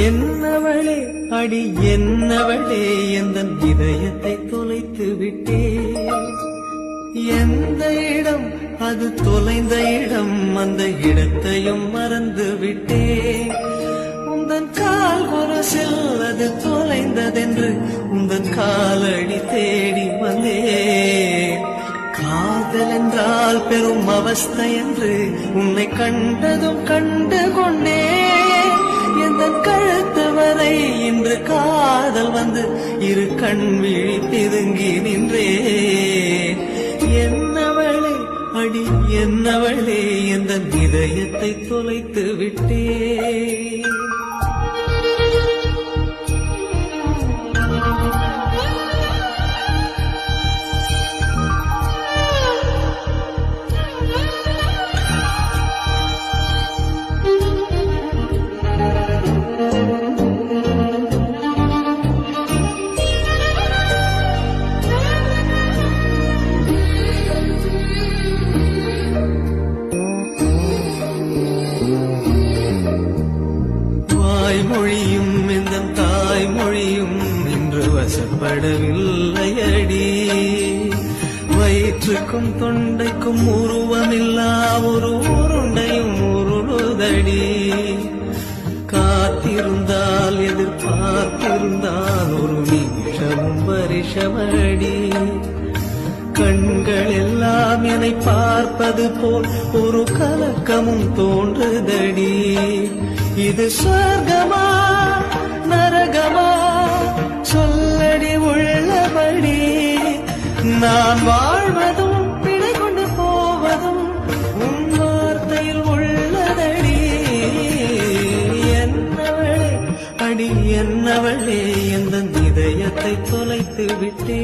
என்னவளே அடி என்னவளே எந்தன் இதயத்தை தொலைத்து விட்டே. எந்த இடம் அது தொலைந்த இடம், அந்த இடத்தையும் மறந்து விட்டே. உந்தன் கால் கொரசில் அது தொலைந்ததென்று உந்தன் காலடி தேடி வந்தே. காதல் என்றால் பெரும் அவஸ்தை என்று உன்னை கண்டதும் கண்டு கொண்டே. எந்த கழுத்து வரை இன்று காதல் வந்து இரு கண் விழி பிதுங்கி நின்றே. என்னவளே அடி என்னவளே எந்த இதயத்தை தொலைத்து விட்டே. மொழியும் இந்த தாய்மொழியும் இன்று வசப்படவில்லையடி. வயிற்றுக்கும் தொண்டைக்கும் உருவமில்லா ஒரு உருண்டையும் உருளுதடி. காத்திருந்தால் எதிர்பார்த்திருந்தால் ஒரு நிமிஷமும் வருஷமடி. கண்கள் எல்லாம் என்னை பார்ப்பது போல் ஒரு கலக்கமும் தோன்றுதடி. இது சொர்க்கமா நரகமா சொல்லடி உள்ளபடி. நான் வாழ்வதும் பிழை கொண்டு போவதும் உன் வார்த்தையில் உள்ளதடி. என்னவளே அடி என்னவளே எந்த இதயத்தை தொலைத்து விட்டே.